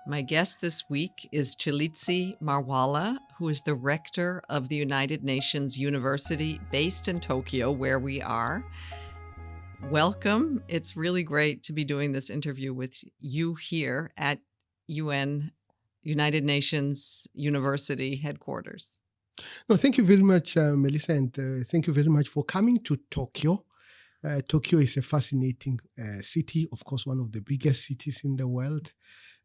My guest this week is Tshilidzi Marwala, who is the rector of the United Nations University based in Tokyo, where we are. Welcome. It's really great to be doing this interview with you here at United Nations University headquarters. No, thank you very much, Melissa, and thank you very much for coming to Tokyo. Tokyo is a fascinating city, of course, one of the biggest cities in the world,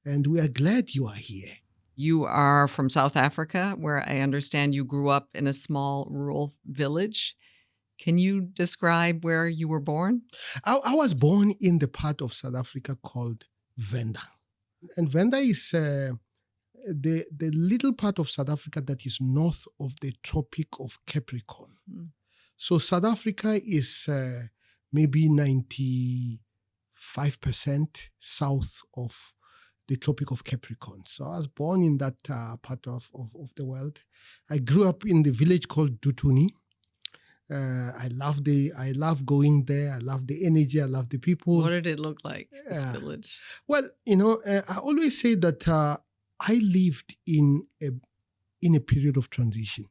and we are glad you are here. You are from South Africa, where I understand you grew up in a small rural village. Can you describe where you were born? I was born in the part of South Africa called Venda. And Venda is the little part of South Africa that is north of the Tropic of Capricorn. Mm. So South Africa is maybe 95% south of the Tropic of Capricorn. So I was born in that part of the world. I grew up in the village called Dutuni. I love going there. I love the energy. I love the people. What did it look like, this village? Well, I always say that I lived in a period of transition,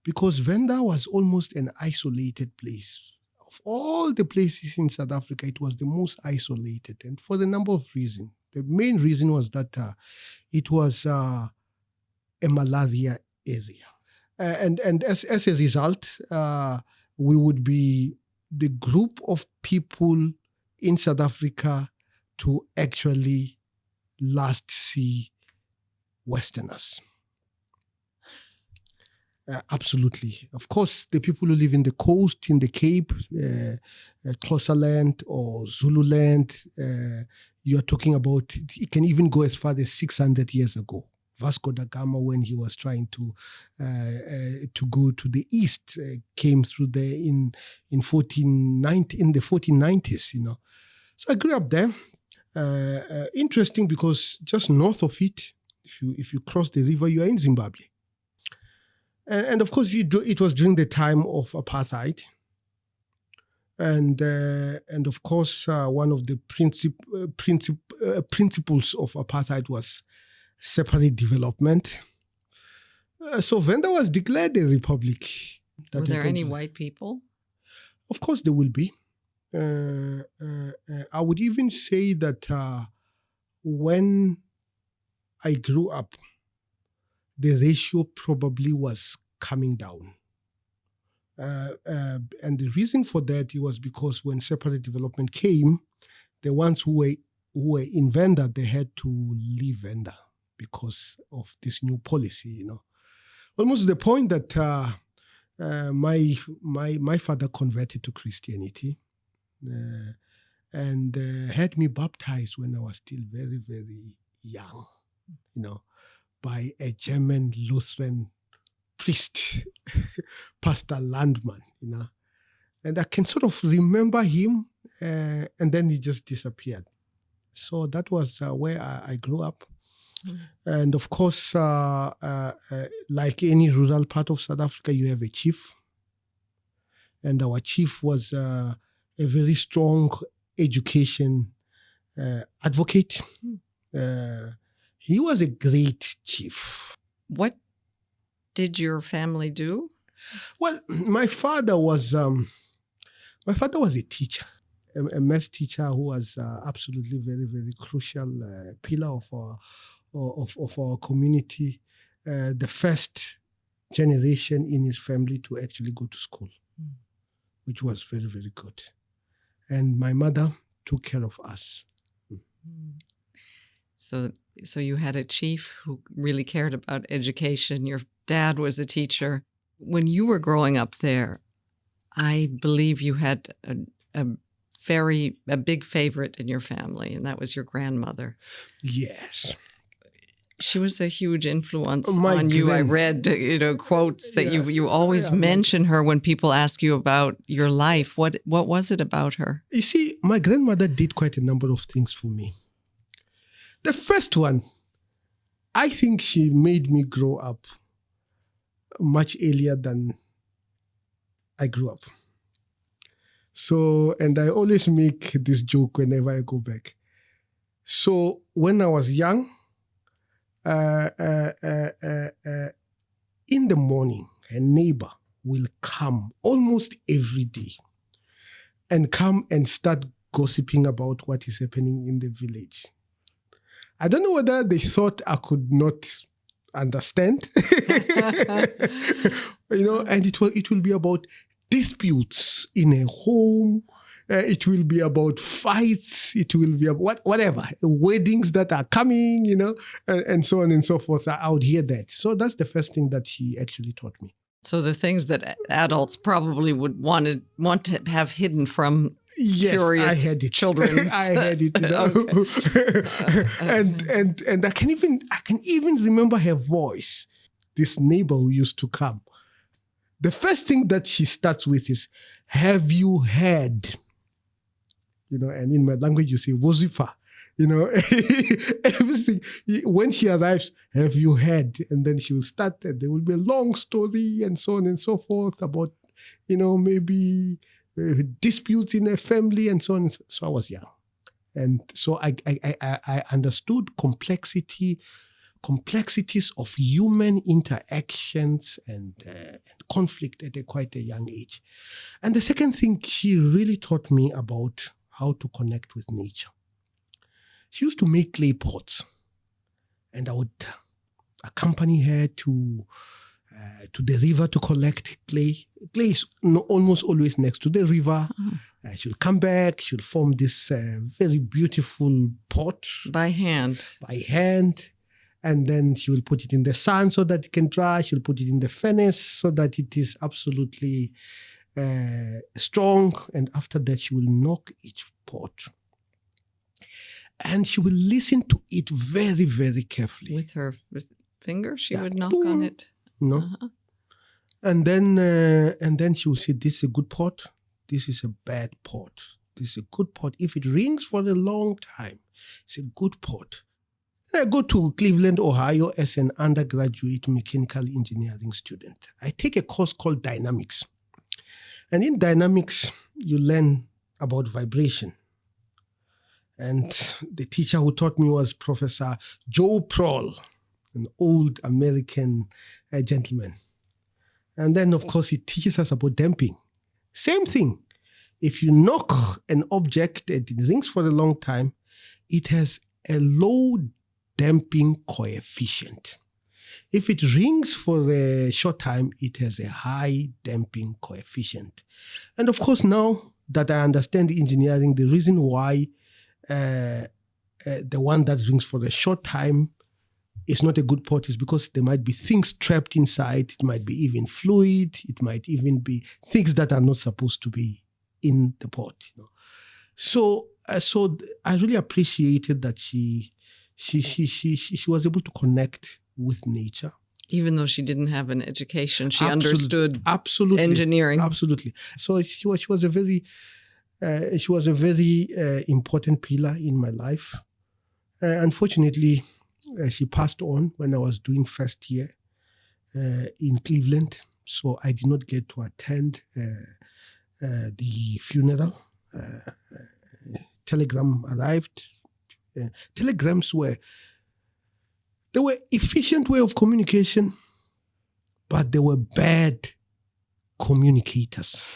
because Venda was almost an isolated place. Of all the places in South Africa, it was the most isolated, and for the number of reasons. The main reason was that it was a malaria area. And as a result, we would be the group of people in South Africa to actually last see Westerners. Absolutely. Of course, the people who live in the coast, in the Cape, Xhosaland or Zululand, you are talking about, it can even go as far as 600 years ago. Vasco da Gama, when he was trying to go to the east, came through there in the 1490s. So I grew up there. Interesting, because just north of it, if you cross the river, you are in Zimbabwe. And of course, it was during the time of apartheid. And of course, one of the principles of apartheid was separate development. So Venda was declared a republic. Were there any white people? Of course there will be. I would even say that when I grew up, the ratio probably was coming down. And the reason for that was because when separate development came, the ones who were in Venda, they had to leave Venda because of this new policy, Almost to the point that my father converted to Christianity and had me baptized when I was still very, very young, by a German Lutheran priest, Pastor Landman, And I can sort of remember him, and then he just disappeared. So that was where I grew up. Mm. And of course, like any rural part of South Africa, you have a chief. And our chief was a very strong education advocate. He was a great chief. What did your family do? Well, my father was a teacher, a maths teacher who was absolutely very, very crucial pillar of our community. The first generation in his family to actually go to school, which was very, very good. And my mother took care of us. So you had a chief who really cared about education. Your dad was a teacher. When you were growing up there, I believe you had a big favorite in your family, and that was your grandmother. Yes. She was a huge influence on you. I read, quotes that you always mention her when people ask you about your life. What was it about her? You see, my grandmother did quite a number of things for me. The first one, I think she made me grow up much earlier than I grew up. So, and I always make this joke whenever I go back. So when I was young, in the morning, a neighbor will come almost every day and come and start gossiping about what is happening in the village. I don't know whether they thought I could not understand, and it will be about disputes in a home. It will be about fights. It will be about whatever, weddings that are coming, and so on and so forth. I would hear that. So that's the first thing that she actually taught me. So the things that adults probably would want to have hidden from curious I had it. children's. I had it. And I can even remember her voice. This neighbor who used to come. The first thing that she starts with is, "Have you heard?" And in my language you say "wozifa." Everything. When she arrives, "Have you heard?" And then she will start, and there will be a long story and so on and so forth about, maybe disputes in a family and so on. So I was young. And so I understood complexities of human interactions and conflict at quite a young age. And the second thing, she really taught me about how to connect with nature. She used to make clay pots, and I would accompany her to the river to collect clay. Clay is almost always next to the river. Mm-hmm. She'll come back. She'll form this very beautiful pot by hand. And then she will put it in the sun so that it can dry. She'll put it in the furnace so that it is absolutely strong. And after that, she will knock each pot. And she will listen to it very, very carefully. With her finger, she would knock on it. No. Uh-huh. And then she will say, "This is a good pot. This is a bad pot. This is a good pot. If it rings for a long time, it's a good pot." I go to Cleveland, Ohio as an undergraduate mechanical engineering student. I take a course called dynamics. And in dynamics, you learn about vibration. And the teacher who taught me was Professor Joe Prohl, an old American gentleman. And then, of course, he teaches us about damping. Same thing. If you knock an object and it rings for a long time, it has a low damping coefficient. If it rings for a short time, it has a high damping coefficient. And of course, now that I understand engineering, the reason why the one that rings for a short time is not a good pot is because there might be things trapped inside. It might be even fluid. It might even be things that are not supposed to be in the pot. So I really appreciated that she was able to connect with nature. Even though she didn't have an education, she understood engineering. Absolutely. So she was a very important pillar in my life. Unfortunately, she passed on when I was doing first year in Cleveland. So I did not get to attend the funeral. Telegram arrived. Telegrams were efficient way of communication, but they were bad communicators.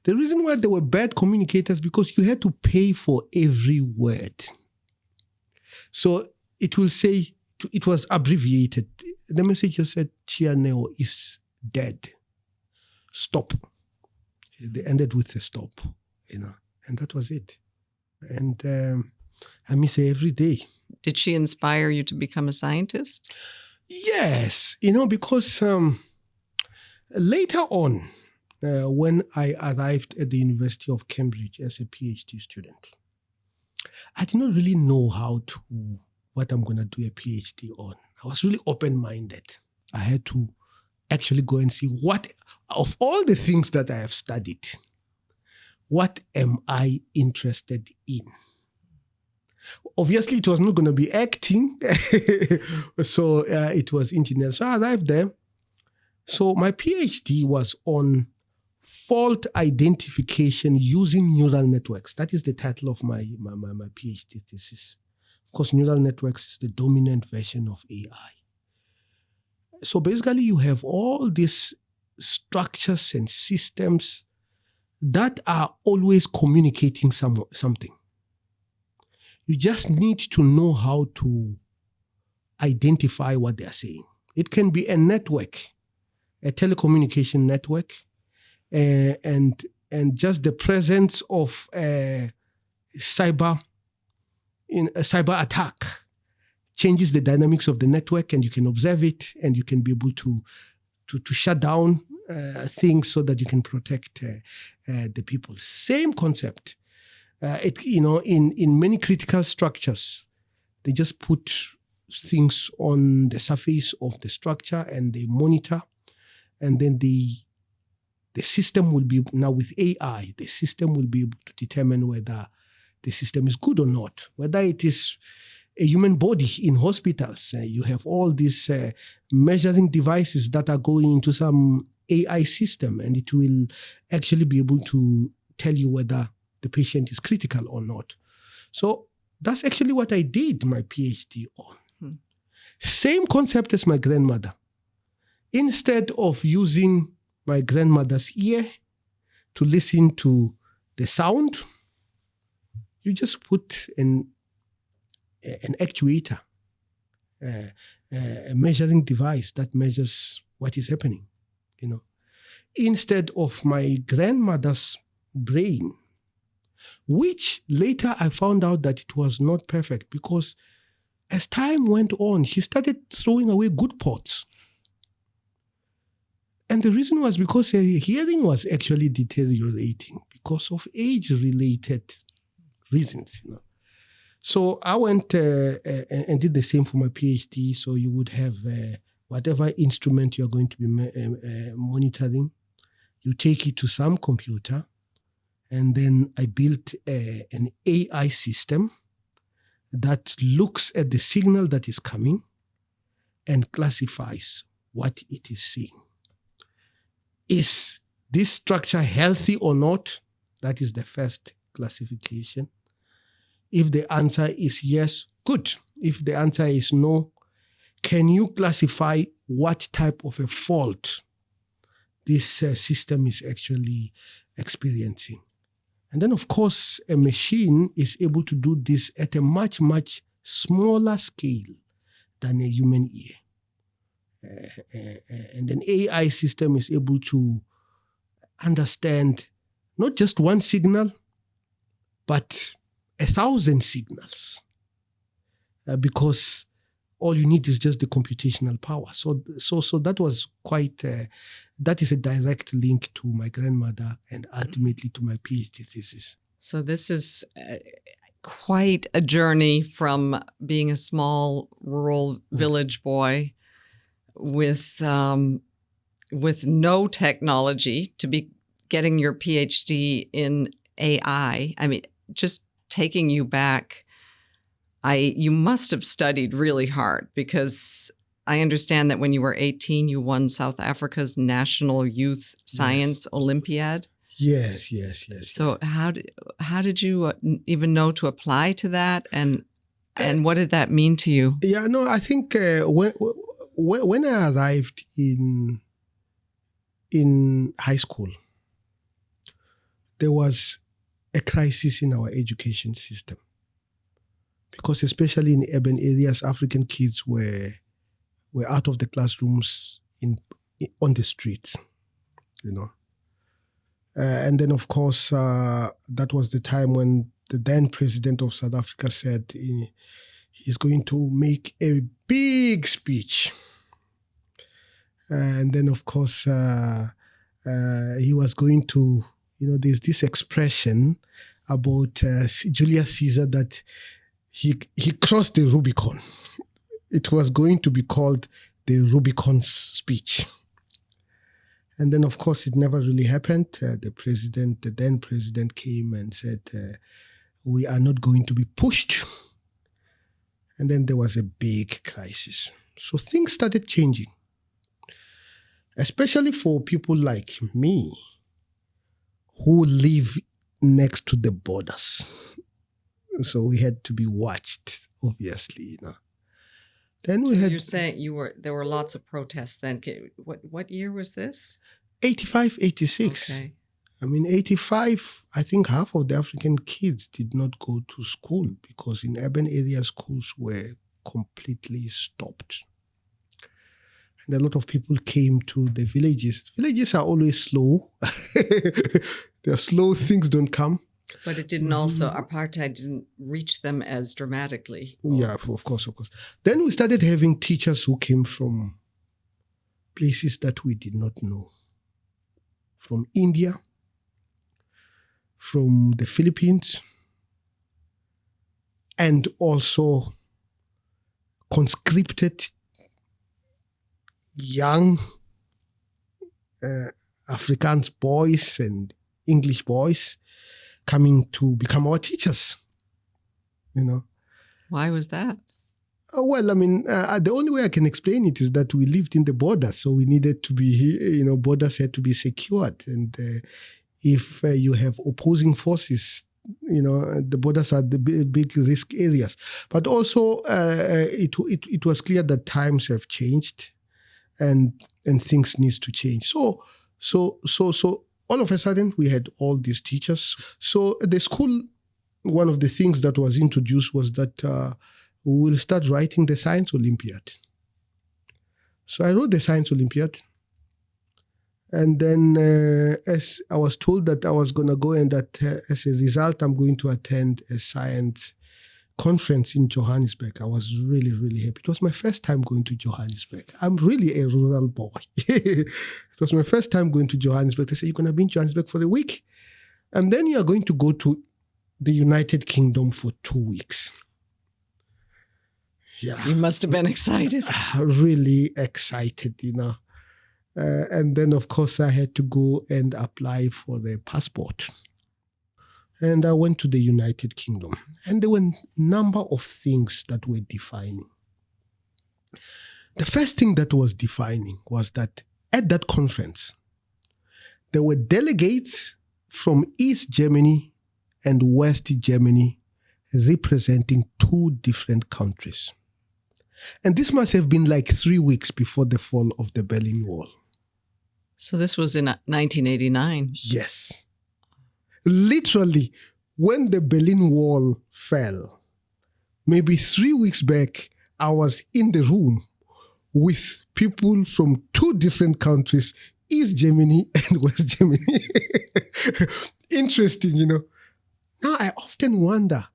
The reason why they were bad communicators because you had to pay for every word. So it will say, it was abbreviated. The message just said, "Chianeo is dead. Stop." They ended with a stop, and that was it. And I miss her every day. Did she inspire you to become a scientist? Yes, because later on, when I arrived at the University of Cambridge as a PhD student, I did not really know what I'm going to do a PhD on. I was really open-minded. I had to actually go and see what, of all the things that I have studied, what am I interested in? Obviously, it was not going to be acting. So it was engineering. So I arrived there. So my PhD was on fault identification using neural networks. That is the title of my PhD thesis. Because neural networks is the dominant version of AI. So basically you have all these structures and systems that are always communicating something. You just need to know how to identify what they are saying. It can be a network, a telecommunication network, and just the presence of a cyber attack changes the dynamics of the network, and you can observe it, and you can be able to shut down things so that you can protect the people. Same concept. In many critical structures, they just put things on the surface of the structure and they monitor, and then the system will be, now with AI, the system will be able to determine whether the system is good or not, whether it is a human body in hospitals. You have all these measuring devices that are going into some AI system, and it will actually be able to tell you whether the patient is critical or not. So that's actually what I did my PhD on. Same concept as my grandmother. Instead of using my grandmother's ear to listen to the sound, you just put an actuator, a measuring device that measures what is happening. Instead of my grandmother's brain, which later I found out that it was not perfect, because as time went on, she started throwing away good parts. And the reason was because her hearing was actually deteriorating because of age-related reasons. So I went and did the same for my PhD. So you would have whatever instrument you're going to be monitoring, you take it to some computer, and then I built an AI system that looks at the signal that is coming and classifies what it is seeing. Is this structure healthy or not? That is the first classification. If the answer is yes, good. If the answer is no, can you classify what type of a fault this system is actually experiencing? And then, of course, a machine is able to do this at a much, much smaller scale than a human ear. And an AI system is able to understand not just one signal, but 1,000 signals, because all you need is just the computational power. So that was quite, that is a direct link to my grandmother and ultimately to my PhD thesis. So this is quite a journey from being a small rural village boy with no technology to be getting your PhD in AI. I mean, just taking you back, you must have studied really hard, because I understand that when you were 18, you won South Africa's National Youth Science Olympiad. Yes. So how did you even know to apply to that, and what did that mean to you? Yeah, no, I think when I arrived in high school, there was a crisis in our education system, because especially in urban areas, African kids were out of the classrooms on the streets, and then, of course, that was the time when the then president of South Africa said he's going to make a big speech. And then, of course, he was going to, there's this expression about Julius Caesar that he crossed the Rubicon. It was going to be called the Rubicon speech. And then, of course, it never really happened. The then president came and said, we are not going to be pushed. And then there was a big crisis. So things started changing, especially for people like me who live next to the borders. So we had to be watched obviously. Then we So had you're saying there were lots of protests then. What year was this? 85, 86. Okay. I mean, 85, I think half of the African kids did not go to school because in urban areas, schools were completely stopped. And a lot of people came to the villages. Villages are always slow. They're slow, things don't come. But it didn't also, apartheid didn't reach them as dramatically. Yeah, of course. Then we started having teachers who came from places that we did not know. From India, from the Philippines, and also conscripted young Afrikaans boys and English boys coming to become our teachers, Why was that? Well, I mean, the only way I can explain it is that we lived in the border, so we needed to be, borders had to be secured. And if you have opposing forces, the borders are the big risk areas. But also, it was clear that times have changed, and things needs to change. So all of a sudden, we had all these teachers. So the school, one of the things that was introduced was that we will start writing the Science Olympiad. So I wrote the Science Olympiad. And then as I was told that I was going to go and that as a result, I'm going to attend a science conference in Johannesburg. I was really, really happy. It was my first time going to Johannesburg. I'm really a rural boy. It was my first time going to Johannesburg. They said, you're going to be in Johannesburg for a week. And then you are going to go to the United Kingdom for 2 weeks. Yeah. You must have been excited. Really excited, and then, of course, I had to go and apply for the passport. And I went to the United Kingdom. And there were a number of things that were defining. The first thing that was defining was that at that conference, there were delegates from East Germany and West Germany representing 2 different countries. And this must have been like 3 weeks before the fall of the Berlin Wall. So this was in 1989. Yes. Literally, when the Berlin Wall fell, maybe 3 weeks back, I was in the room with people from 2 different countries, East Germany and West Germany. Interesting, Now I often wonder,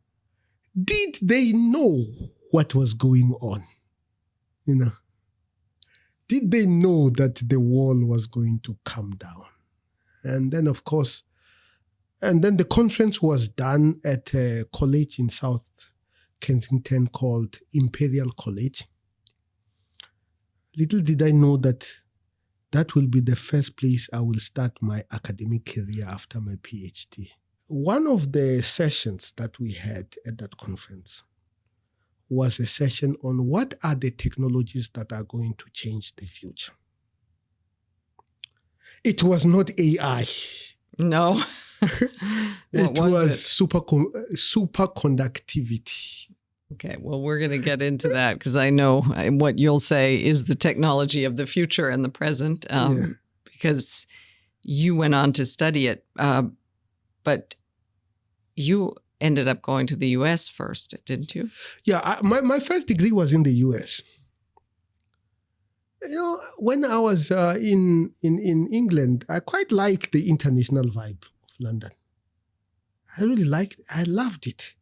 did they know what was going on? Did they know that the wall was going to come down? And then, of course, the conference was done at a college in South Kensington called Imperial College. Little did I know that that will be the first place I will start my academic career after my PhD. One of the sessions that we had at that conference was a session on what are the technologies that are going to change the future. It was not AI. No. It was superconductivity. Okay, well, we're going to get into that because I know what you'll say is the technology of the future and the present, because you went on to study it, but you ended up going to the U.S. first, didn't you? Yeah, my first degree was in the U.S. When I was in England, I quite liked the international vibe of London. I really liked it. I loved it.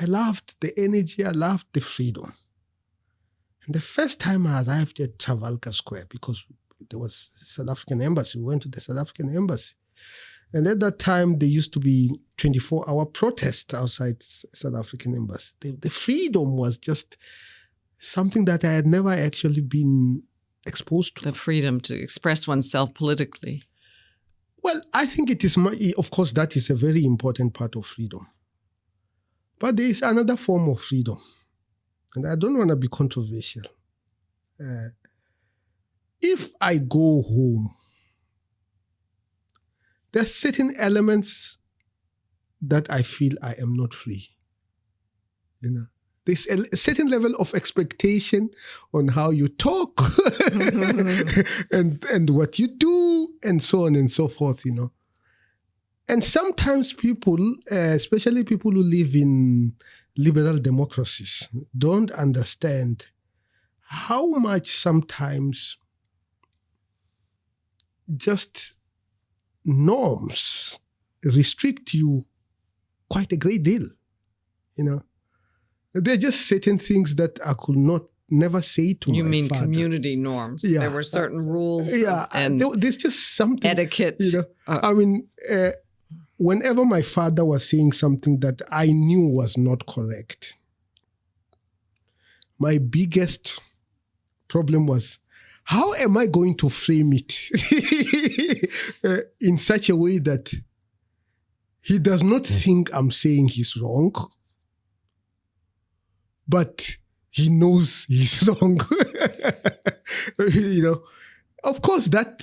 I loved the energy. I loved the freedom. And the first time I arrived at Trafalgar Square, because there was a South African embassy, we went to the South African embassy. And at that time, there used to be 24-hour protests outside South African embassy. The freedom was just something that I had never actually been exposed to. The freedom to express oneself politically. Well, I think it is, of course, that is a very important part of freedom. But there is another form of freedom. And I don't want to be controversial. If I go home, there are certain elements that I feel I am not free. There's a certain level of expectation on how you talk and what you do and so on and so forth, And sometimes people, especially people who live in liberal democracies, don't understand how much sometimes just norms restrict you quite a great deal, There are just certain things that I could never say to my father. You mean community norms? Yeah. There were certain rules and there's just something. Etiquette. Whenever my father was saying something that I knew was not correct, my biggest problem was, how am I going to frame it in such a way that he does not think I'm saying he's wrong, but he knows he's wrong. Of course, that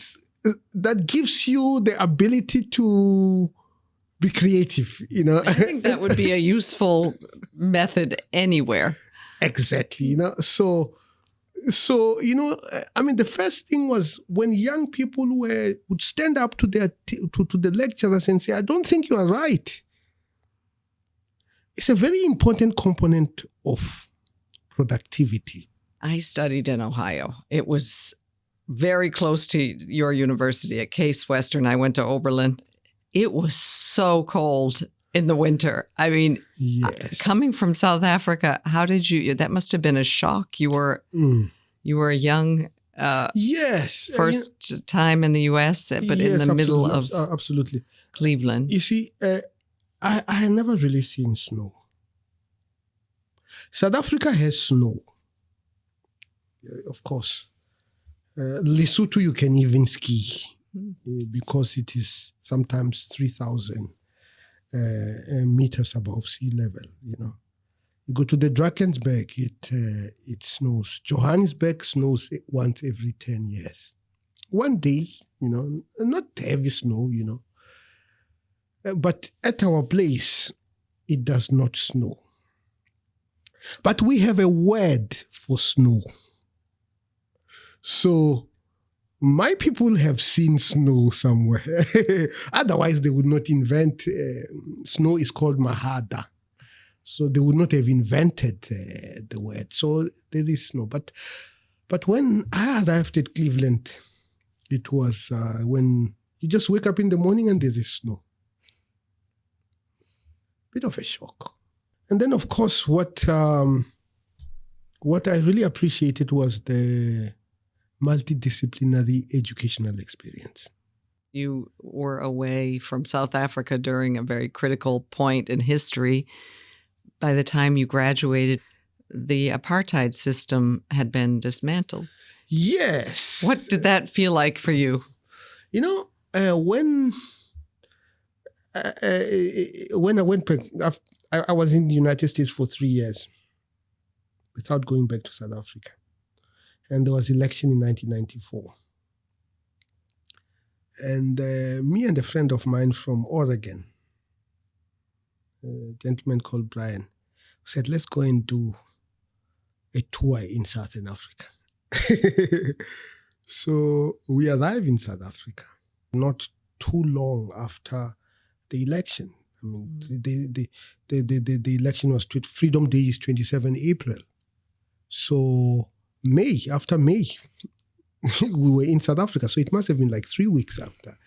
gives you the ability to be creative. I think that would be a useful method anywhere. Exactly. So the first thing was when young people would stand up to the lecturers and say, "I don't think you are right." It's a very important component of productivity. I studied in Ohio. It was very close to your university at Case Western. I went to Oberlin. It was so cold in the winter. Yes. Coming from South Africa, how did you? That must have been a shock. You were a young yes first time in the U.S., but in the middle of absolutely Cleveland. You see, I had never really seen snow. South Africa has snow, of course. Lesotho, you can even ski because it is sometimes 3,000 meters above sea level. You go to the Drakensberg, it snows. Johannesburg snows once every 10 years. One day, not heavy snow, But at our place, it does not snow. But we have a word for snow. So my people have seen snow somewhere. Otherwise, they would not invent. Snow is called mahada. So they would not have invented the word. So there is snow. But when I arrived at Cleveland, it was when you just wake up in the morning and there is snow. Bit of a shock. And then, of course, what I really appreciated was the multidisciplinary educational experience. You were away from South Africa during a very critical point in history. By the time you graduated, the apartheid system had been dismantled. Yes. What did that feel like for you? When I went back, I was in the United States for 3 years without going back to South Africa. And there was election in 1994. And me and a friend of mine from Oregon, a gentleman called Brian, said, let's go and do a tour in Southern Africa. So we arrived in South Africa not too long after the election. The election was Freedom Day is 27 April. So after May, we were in South Africa. So it must have been like 3 weeks after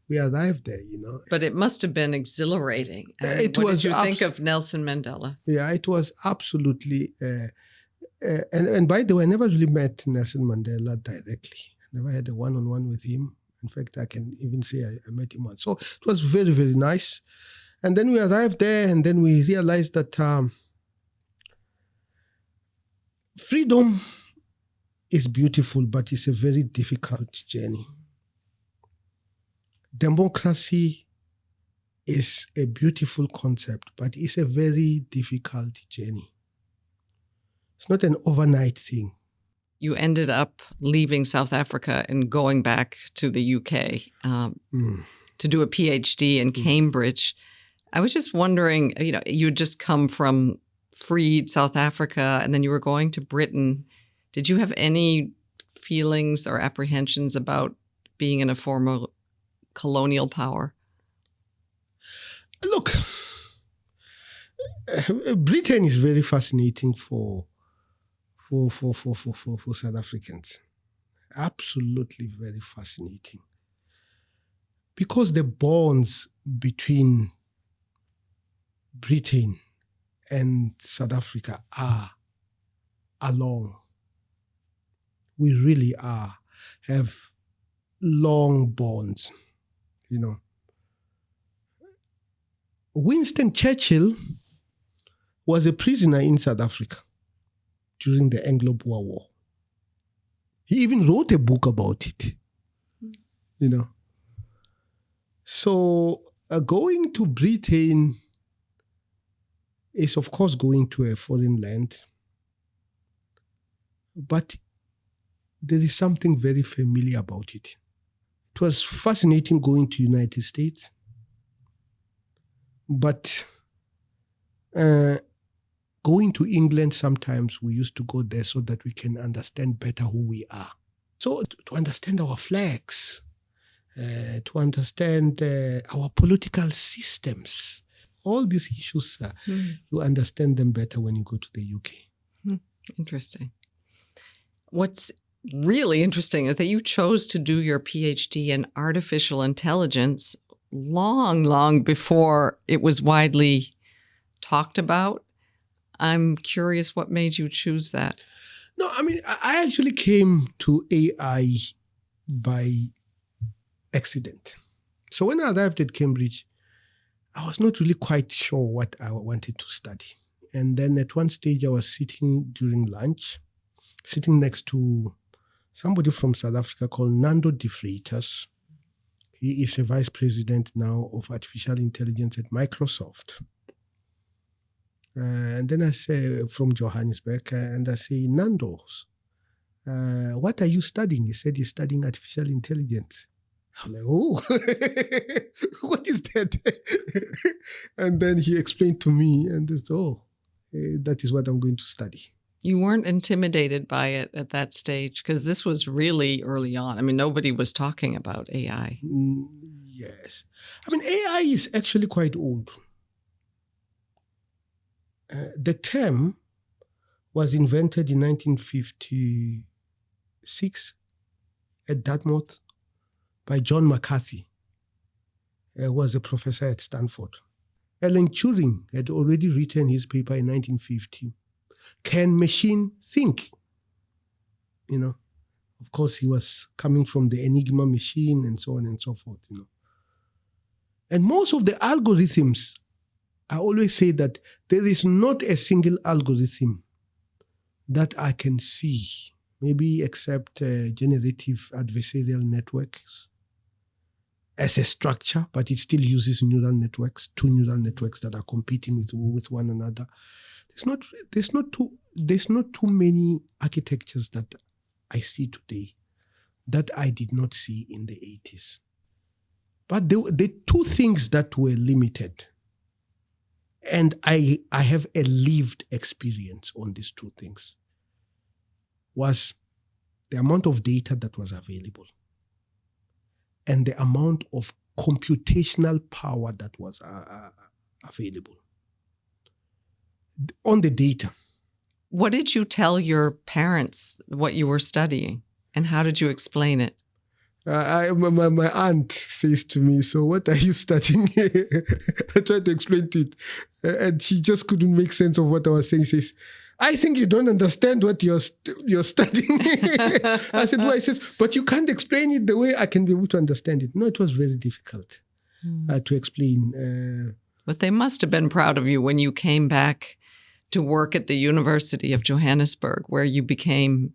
we arrived there, But it must have been exhilarating. What did you think of Nelson Mandela? Yeah, it was absolutely. And by the way, I never really met Nelson Mandela directly. I never had a one-on-one with him. In fact, I can even say I met him once. So it was very, very nice. And then we arrived there, and then we realized that freedom is beautiful, but it's a very difficult journey. Democracy is a beautiful concept, but it's a very difficult journey. It's not an overnight thing. You ended up leaving South Africa and going back to the UK to do a PhD in Cambridge. I was just wondering, you'd just come from freed South Africa and then you were going to Britain. Did you have any feelings or apprehensions about being in a former colonial power? Look, Britain is very fascinating for South Africans. Absolutely very fascinating. Because the bonds between Britain and South Africa are long. We really have long bonds, you know. Winston Churchill was a prisoner in South Africa during the Anglo-Boer War. He even wrote a book about it, you know. So going to Britain is, of course, going to a foreign land. But there is something very familiar about it. It was fascinating going to United States. But going to England, sometimes we used to go there so that we can understand better who we are. So to understand our flags, to understand our political systems, all these issues, you understand them better when you go to the UK. Interesting. What's really interesting is that you chose to do your PhD in artificial intelligence long before it was widely talked about. I'm curious what made you choose that. No, I mean, I actually came to AI by accident. So when I arrived at Cambridge, I was not really quite sure what I wanted to study. And then at one stage, I was sitting during lunch, sitting next to somebody from South Africa called Nando de Freitas. He is a vice president now of artificial intelligence at Microsoft. And then I say, from Johannesburg, and I say, Nando, what are you studying? He said he's studying artificial intelligence. I'm like, oh, what is that? And then he explained to me, and I said, oh, that is what I'm going to study. You weren't intimidated by it at that stage because this was really early on. I mean, nobody was talking about AI. Yes. I mean, AI is actually quite old. The term was invented in 1956 at Dartmouth by John McCarthy, who was a professor at Stanford. Alan Turing had already written his paper in 1950. Can machine think? You know, of course, he was coming from the Enigma machine and so on and so forth, you know. And most of the algorithms, I always say that there is not a single algorithm that I can see, maybe except generative adversarial networks as a structure, but it still uses neural networks, two neural networks that are competing with one another. There's not too many architectures that I see today that I did not see in the 80s. But the two things that were limited, and I have a lived experience on these two things, was the amount of data that was available and the amount of computational power that was available on the data. What did you tell your parents what you were studying, and how did you explain it? My aunt says to me, so what are you studying? I tried to explain to it, and she just couldn't make sense of what I was saying. She says, I think you don't understand what you're studying. I said, why? He says, but you can't explain it the way I can be able to understand it. No, it was very difficult to explain. But they must have been proud of you when you came back to work at the University of Johannesburg, where you became,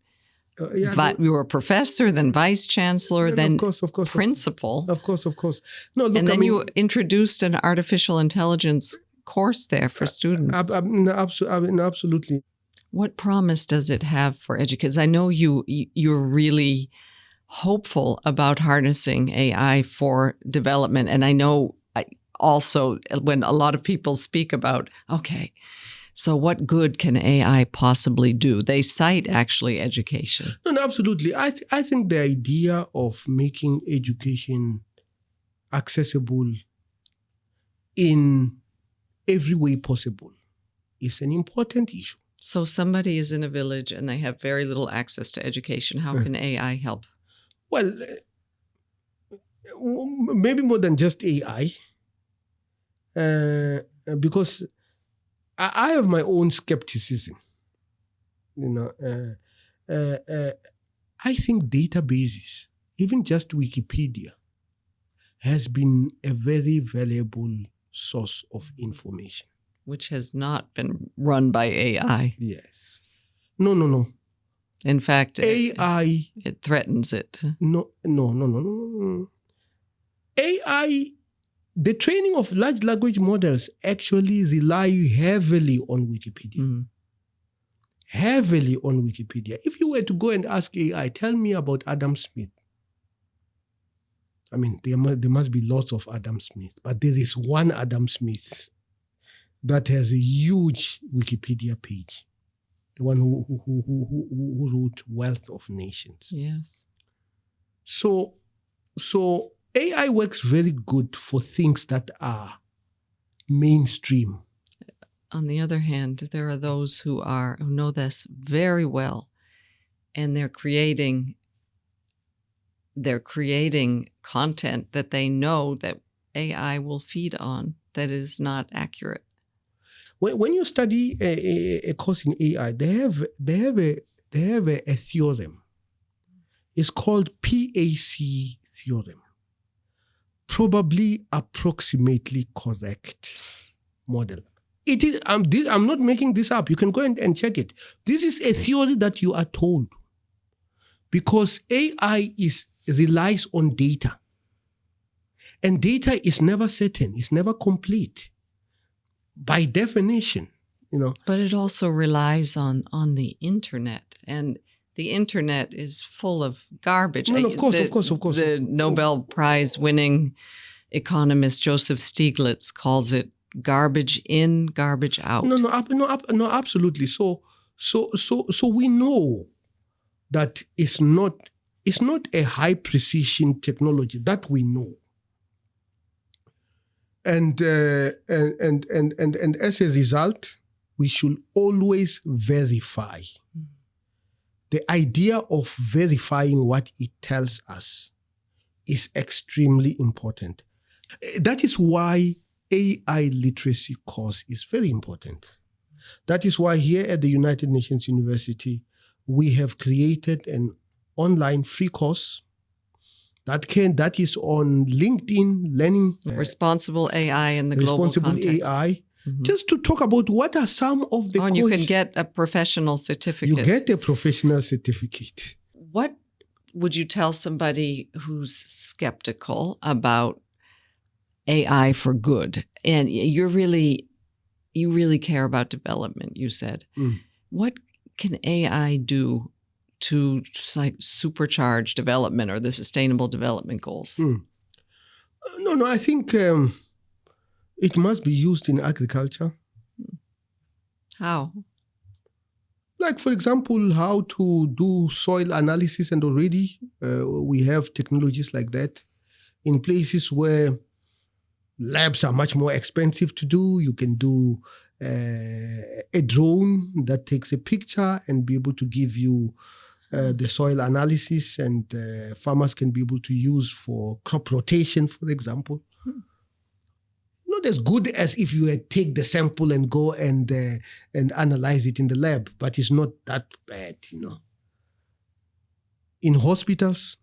you were a professor, then vice chancellor, then of course, principal. Of course. No, look, and then you introduced an artificial intelligence course there for students. Absolutely. What promise does it have for educators? I know you're really hopeful about harnessing AI for development. And I know also when a lot of people speak about, okay, So what good can AI possibly do? They cite actually education. No, absolutely. I think the idea of making education accessible in every way possible is an important issue. So somebody is in a village and they have very little access to education. How can AI help? Well, maybe more than just AI, because I have my own skepticism. I think databases, even just Wikipedia, has been a very valuable source of information. Which has not been run by AI. Yes. No. In fact, AI... it threatens it. No. AI, the training of large language models actually rely heavily on Wikipedia. Mm. Heavily on Wikipedia. If you were to go and ask AI, tell me about Adam Smith. I mean, there must be lots of Adam Smith, but there is one Adam Smith that has a huge Wikipedia page. The one who wrote Wealth of Nations. Yes. So AI works very good for things that are mainstream. On the other hand, there are those who know this very well, and they're creating content that they know that AI will feed on that is not accurate. When you study a course in AI, they have a theorem. It's called PAC theorem. Probably approximately correct model. It is. I'm not making this up. You can go and check it. This is a theory that you are told, because AI relies on data, and data is never certain. It's never complete. By definition, But it also relies on the internet, and the internet is full of garbage. No, of course. The Nobel Prize winning economist Joseph Stiglitz calls it garbage in, garbage out. No, absolutely. So we know that it's not a high precision technology, that we know. And as a result, we should always verify. The idea of verifying what it tells us is extremely important. That is why AI literacy course is very important. That is why here at the United Nations University, we have created an online free course that is on LinkedIn Learning. Responsible AI in the global context. Responsible AI. Mm-hmm. Just to talk about what are some of the... and you can get a professional certificate. You get a professional certificate. What would you tell somebody who's skeptical about AI for good? And you really care about development, you said. Mm. What can AI do to supercharge development or the Sustainable Development Goals? No, I think it must be used in agriculture. How? Like, for example, how to do soil analysis, and already we have technologies like that. In places where labs are much more expensive to do, you can do a drone that takes a picture and be able to give you the soil analysis, and farmers can be able to use for crop rotation, for example. Not as good as if you take the sample and go and analyze it in the lab, but it's not that bad, In hospitals,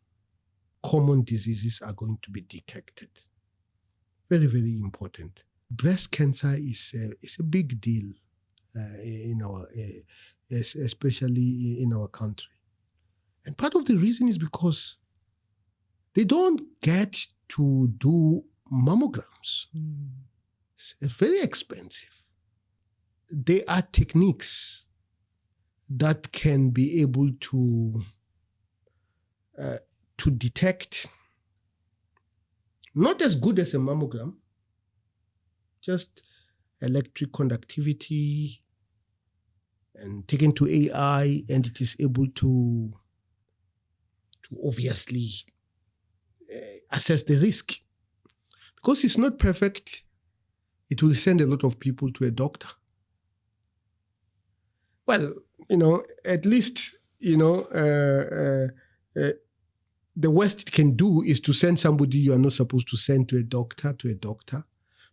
common diseases are going to be detected. Very, very important. Breast cancer is a big deal especially in our country. And part of the reason is because they don't get to do mammograms. It's very expensive. There are techniques that can be able to detect, not as good as a mammogram, just electric conductivity, and taken to AI, and it is able to obviously assess the risk. Because it's not perfect, it will send a lot of people to a doctor. Well, at least, the worst it can do is to send somebody you are not supposed to send to a doctor,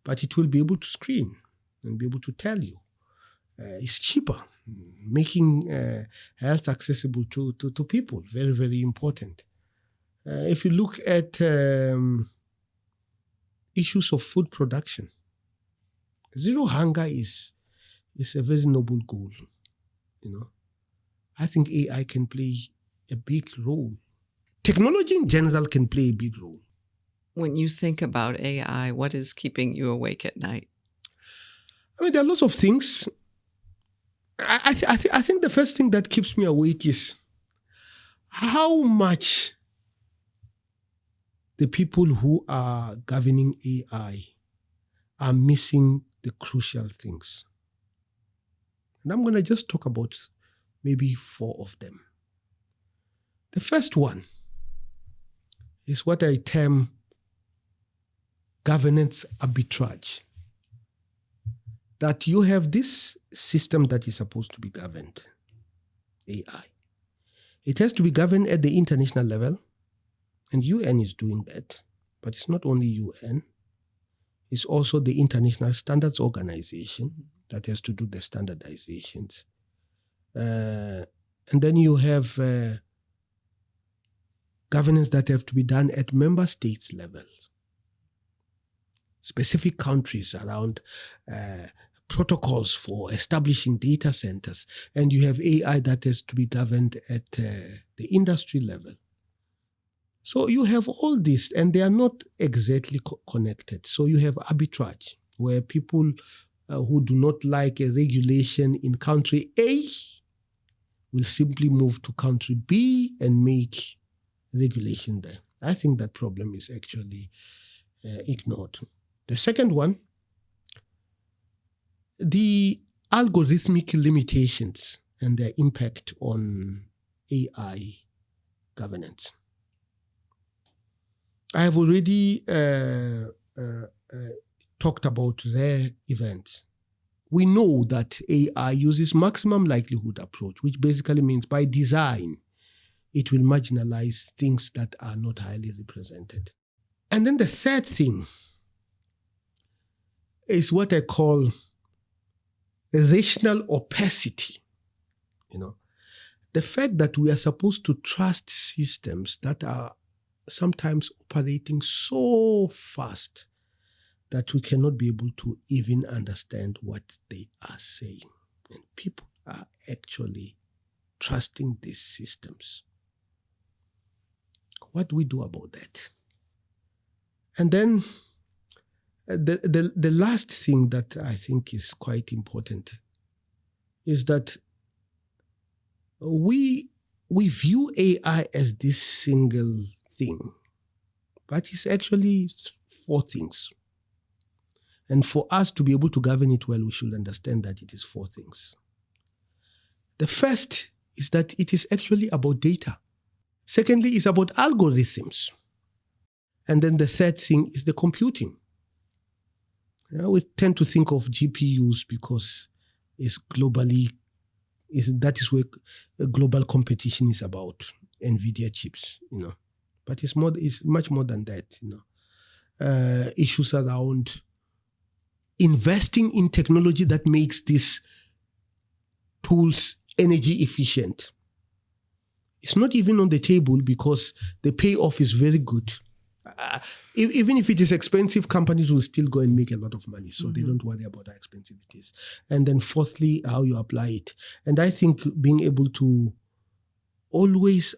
but it will be able to screen and be able to tell you. It's cheaper, making health accessible to people. Very, very important. If you look at issues of food production, zero hunger is a very noble goal. I think AI can play a big role. Technology in general can play a big role. When you think about AI, what is keeping you awake at night? I mean, there are lots of things. I think the first thing that keeps me awake is how much the people who are governing AI are missing the crucial things. And I'm going to just talk about maybe 4 of them. The first one is what I term governance arbitrage. That you have this system that is supposed to be governed, AI. It has to be governed at the international level, and UN is doing that. But it's not only UN, it's also the International Standards Organization that has to do the standardizations. And then you have governance that have to be done at member states levels. Specific countries around protocols for establishing data centers. And you have AI that has to be governed at the industry level. So you have all this, and they are not exactly connected. So you have arbitrage, where people who do not like a regulation in country A will simply move to country B and make regulation there. I think that problem is actually ignored. The second one, the algorithmic limitations and their impact on AI governance. I have already talked about rare events. We know that AI uses maximum likelihood approach, which basically means by design, it will marginalize things that are not highly represented. And then the third thing is what I call rational opacity. The fact that we are supposed to trust systems that are sometimes operating so fast that we cannot be able to even understand what they are saying. And people are actually trusting these systems. What do we do about that? And then the last thing that I think is quite important is that we view AI as this single thing, but it's actually 4 things. And for us to be able to govern it well, we should understand that it is 4 things. The first is that it is actually about data. Secondly, it's about algorithms. And then the third thing is the computing. We tend to think of GPUs because that is where global competition is about, NVIDIA chips, But it's much more than that, Issues around investing in technology that makes these tools energy efficient. It's not even on the table because the payoff is very good. Even if it is expensive, companies will still go and make a lot of money. So they don't worry about how expensive it is. And then fourthly, how you apply it. And I think being able to always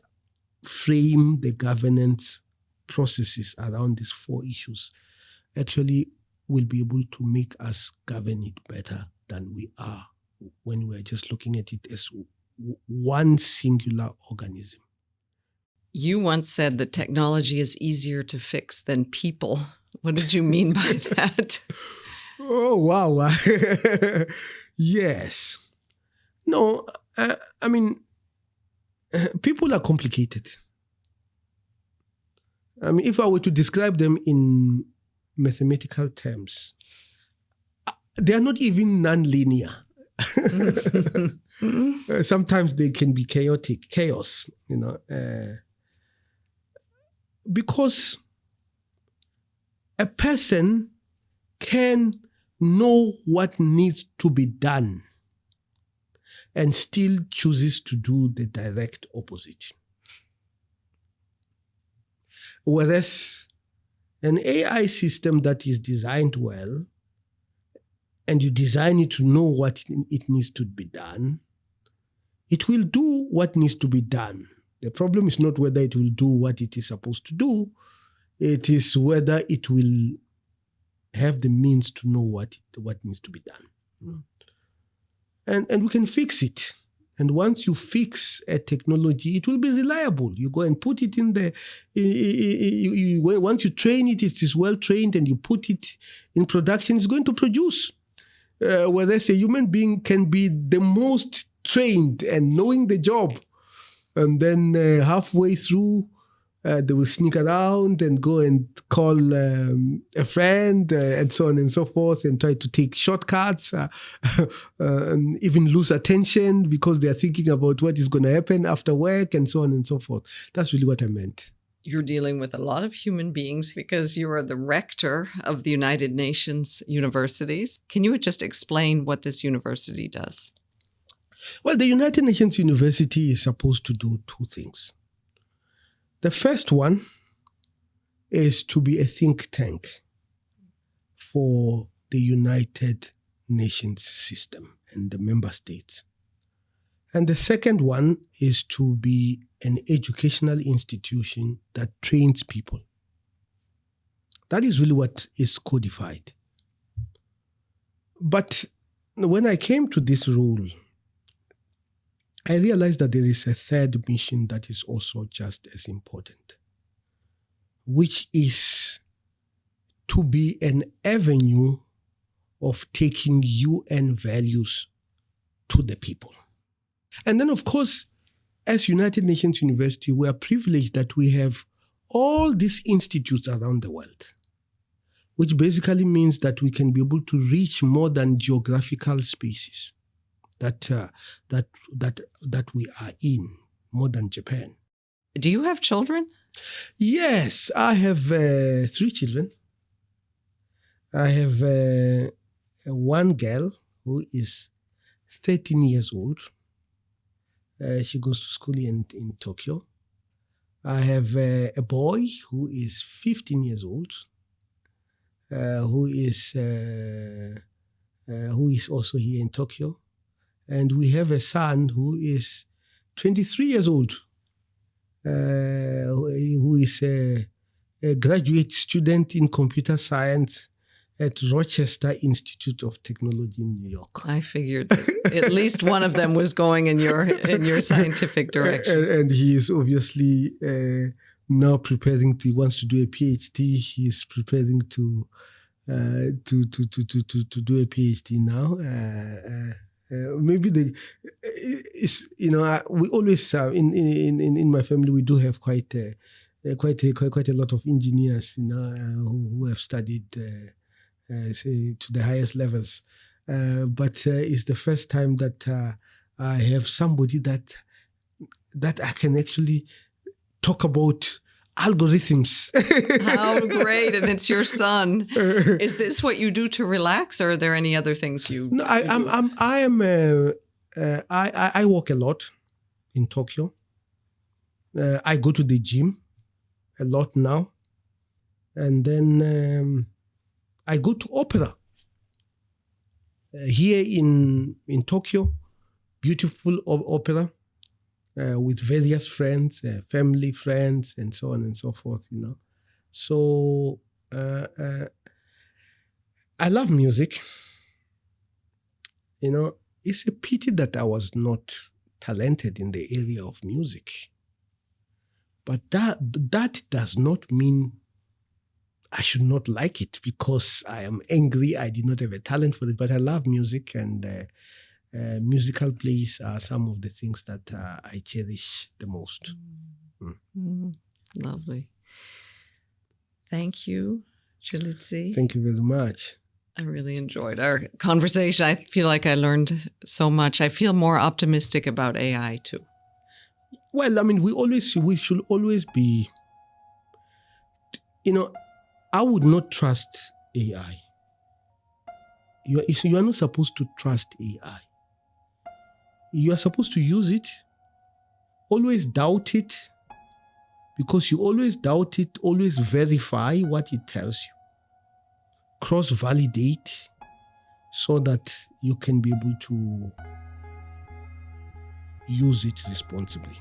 frame the governance processes around these 4 issues actually will be able to make us govern it better than we are when we're just looking at it as one singular organism. You once said that technology is easier to fix than people. What did you mean by that? Oh, wow. Yes. No, I mean, people are complicated. I mean, if I were to describe them in mathematical terms, they are not even non-linear. Sometimes they can be chaos, because a person can know what needs to be done and still chooses to do the direct opposite. Whereas an AI system that is designed well, and you design it to know what it needs to be done, it will do what needs to be done. The problem is not whether it will do what it is supposed to do, it is whether it will have the means to know what needs to be done. And we can fix it. And once you fix a technology, it will be reliable. You go and put it in the, once you train it, it is well trained, and you put it in production, it's going to produce. Whereas a human being can be the most trained and knowing the job, and then halfway through, they will sneak around and go and call a friend and so on and so forth, and try to take shortcuts and even lose attention because they are thinking about what is going to happen after work and so on and so forth. That's really what I meant. You're dealing with a lot of human beings because you are the rector of the United Nations universities. Can you just explain what this university does? Well, the United Nations University is supposed to do two things. The first one is to be a think tank for the United Nations system and the member states. And the second one is to be an educational institution that trains people. That is really what is codified. But when I came to this role, I realized that there is a third mission that is also just as important, which is to be an avenue of taking UN values to the people. And then, of course, as United Nations University, we are privileged that we have all these institutes around the world, which basically means that we can be able to reach more than geographical spaces that we are in, more than Japan. Do you have children? Yes, I have 3 children. I have one girl who is 13 years old. She goes to school in Tokyo. I have a boy who is 15 years old, who is also here in Tokyo. And we have a son who is 23 years old, who is a graduate student in computer science at Rochester Institute of Technology in New York. I figured that at least one of them was going in your scientific direction. And he is obviously now preparing to, he wants to do a PhD. He is preparing to do a PhD now. Maybe we always in my family we do have quite a lot of engineers, who have studied say to the highest levels, but it's the first time that I have somebody that I can actually talk about algorithms. How great! And it's your son. Is this what you do to relax, or are there any other things you? No, I walk a lot in Tokyo. I go to the gym a lot now, and then I go to opera here in Tokyo. Beautiful opera. With various friends, family friends, and so on and so forth, So I love music. It's a pity that I was not talented in the area of music. But that does not mean I should not like it because I am angry I did not have a talent for it. But I love music, and musical plays are some of the things that I cherish the most. Lovely. Thank you, Tshilidzi. Thank you very much. I really enjoyed our conversation. I feel like I learned so much. I feel more optimistic about AI too. Well, I mean, we should always be, I would not trust AI. You are not supposed to trust AI. You are supposed to use it. Always doubt it. Because you always doubt it, always verify what it tells you. Cross-validate so that you can be able to use it responsibly.